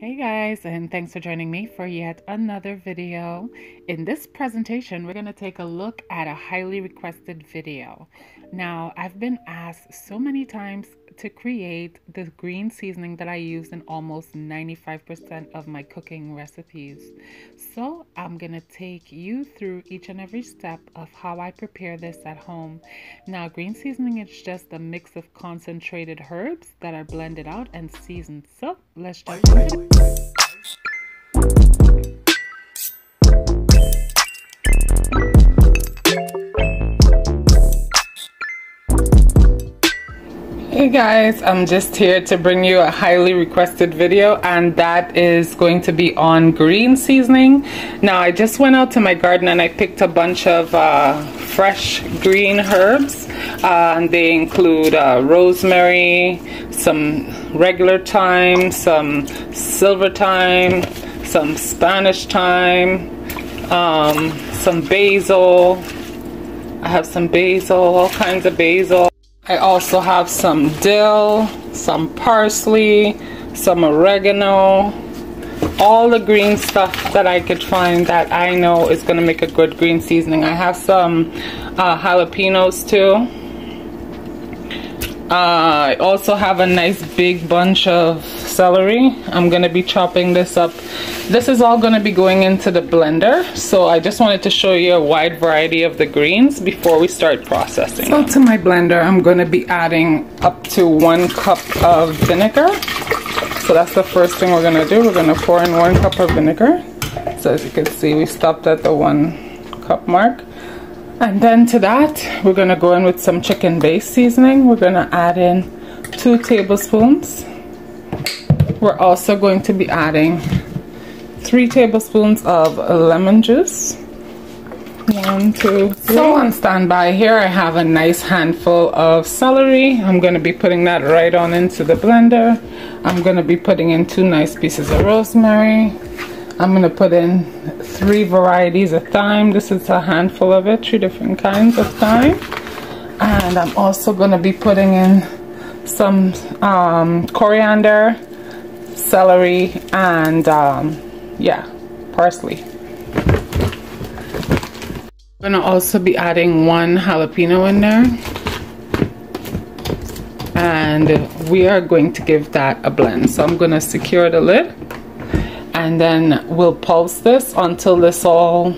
Hey guys, and thanks for joining me for yet another video. In this presentation, we're going to take a look at a highly requested video. Now, I've been asked so many times to create the green seasoning that I use in almost 95% of my cooking recipes. So I'm going to take you through each and every step of how I prepare this at home. Now, green seasoning is just a mix of concentrated herbs that are blended out and seasoned. So let's jump into it. Hey guys, I'm just here to bring you a highly requested video, and that is going to be on green seasoning. Now, I just went out to my garden and I picked a bunch of fresh green herbs, and they include rosemary, some regular thyme, some silver thyme, some Spanish thyme, some basil. I have some basil, all kinds of basil. I also have some dill, some parsley, some oregano, all the green stuff that I could find that I know is going to make a good green seasoning. I have some jalapenos too. I also have a nice big bunch of celery. I'm going to be chopping this up. This is all going to be going into the blender, so I just wanted to show you a wide variety of the greens before we start processing. So to my blender, I'm going to be adding up to 1 cup of vinegar. So that's the first thing we're going to do. We're going to pour in 1 cup of vinegar. So as you can see, we stopped at the 1 cup mark. And then to that, we're going to go in with some chicken-based seasoning. We're going to add in 2 tablespoons. We're also going to be adding 3 tablespoons of lemon juice. 1, 2, 3. So on standby here, I have a nice handful of celery. I'm going to be putting that right on into the blender. I'm going to be putting in 2 nice pieces of rosemary. I'm going to put in 3 varieties of thyme. This is a handful of it, 3 different kinds of thyme. And I'm also going to be putting in some coriander, celery, and parsley. I'm going to also be adding 1 jalapeno in there. And we are going to give that a blend. So I'm going to secure the lid. And then we'll pulse this until this all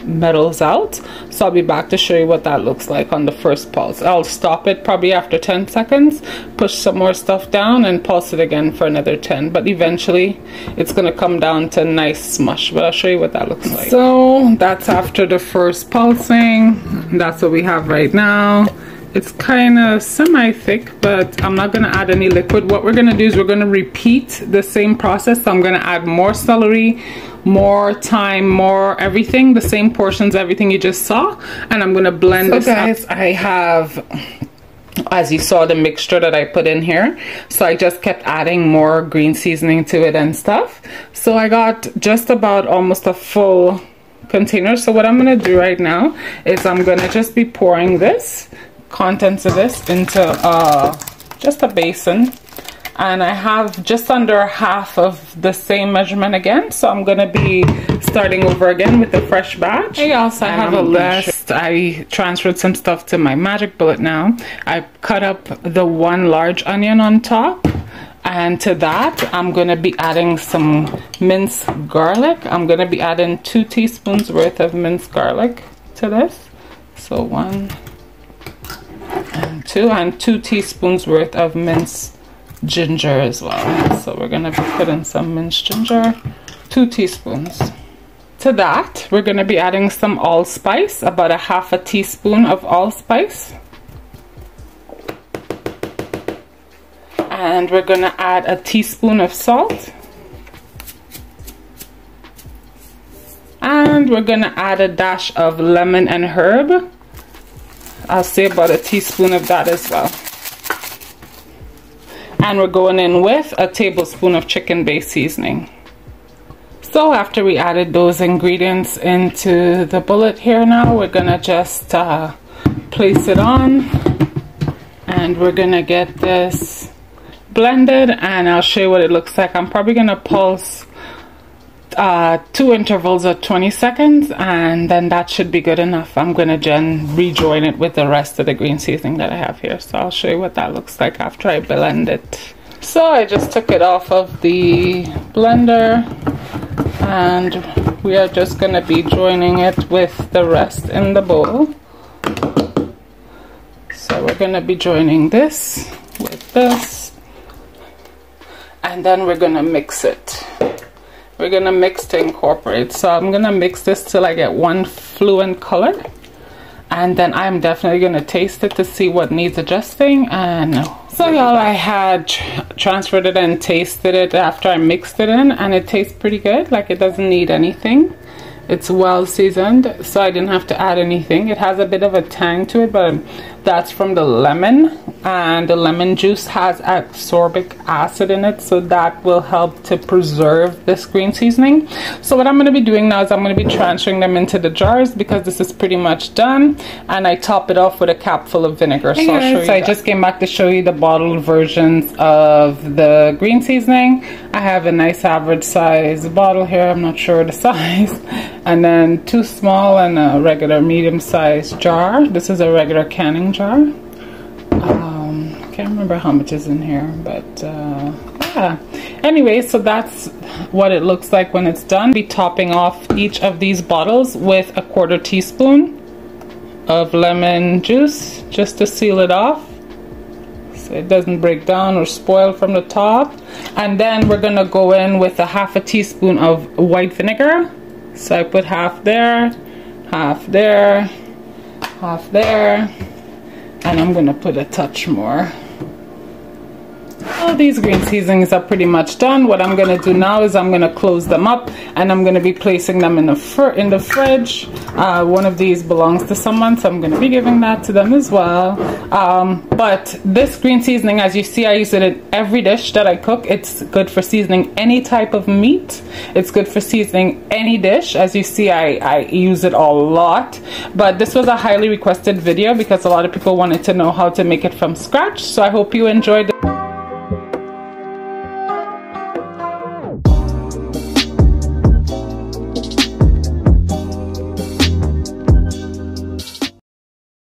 mellows out. So I'll be back to show you what that looks like on the first pulse. I'll stop it probably after 10 seconds, push some more stuff down, and pulse it again for another 10. But eventually it's going to come down to a nice smush. But I'll show you what that looks like. So that's after the first pulsing. That's what we have right now. It's kind of semi-thick, but I'm not going to add any liquid. What we're going to do is we're going to repeat the same process. So I'm going to add more celery, more thyme, more everything, the same portions, everything you just saw. And I'm going to blend this up. I have, as you saw, the mixture that I put in here. So I just kept adding more green seasoning to it and stuff. So I got just about almost a full container. So what I'm going to do right now is I'm going to just be pouring this contents of this into just a basin, and I have just under half of the same measurement again, so I'm going to be starting over again with the fresh batch. I also have a list. I transferred some stuff to my magic bullet now. I cut up the 1 large onion on top, and to that I'm going to be adding some minced garlic. I'm going to be adding 2 teaspoons worth of minced garlic to this. So 1 and 2 teaspoons worth of minced ginger as well. So we're going to be putting some minced ginger, 2 teaspoons. To that, we're going to be adding some allspice, about a half a teaspoon of allspice. And we're going to add a teaspoon of salt. And we're going to add a dash of lemon and herb. I'll say about a teaspoon of that as well. And we're going in with a tablespoon of chicken-based seasoning. So after we added those ingredients into the bullet here now, we're going to just place it on. And we're going to get this blended, and I'll show you what it looks like. I'm probably gonna pulse 2 intervals of 20 seconds, and then that should be good enough. I'm gonna rejoin it with the rest of the green seasoning that I have here, so I'll show you what that looks like after I blend it. So I just took it off of the blender, and we are just gonna be joining it with the rest in the bowl. So we're gonna be joining this with this, and then we're gonna mix it. We're gonna mix to incorporate. So I'm gonna mix this till I get one fluent color, and then I'm definitely gonna taste it to see what needs adjusting. And so y'all, I had transferred it and tasted it after I mixed it in, and it tastes pretty good. Like, it doesn't need anything. It's well seasoned, so I didn't have to add anything. It has a bit of a tang to it, but that's from the lemon, and the lemon juice has ascorbic acid in it, so that will help to preserve this green seasoning. So what I'm going to be doing now is I'm going to be transferring them into the jars, because this is pretty much done, and I top it off with a cap full of vinegar. So I'll show you. So I just came back to show you the bottled versions of the green seasoning. I have a nice average size bottle here, I'm not sure the size, and then 2 small and a regular medium sized jar. This is a regular canning jar. Can't remember how much is in here, but yeah. Anyway, so that's what it looks like when it's done. Be topping off each of these bottles with a 1/4 teaspoon of lemon juice, just to seal it off so it doesn't break down or spoil from the top. And then we're gonna go in with a 1/2 teaspoon of white vinegar. So I put half there, half there, half there, and I'm gonna put a touch more. All these green seasonings are pretty much done. What I'm gonna do now is I'm gonna close them up, and I'm gonna be placing them in the fridge. One of these belongs to someone, so I'm gonna be giving that to them as well. But this green seasoning, as you see, I use it in every dish that I cook. It's good for seasoning any type of meat. It's good for seasoning any dish. As you see, I use it a lot. But this was a highly requested video because a lot of people wanted to know how to make it from scratch. So I hope you enjoyed it.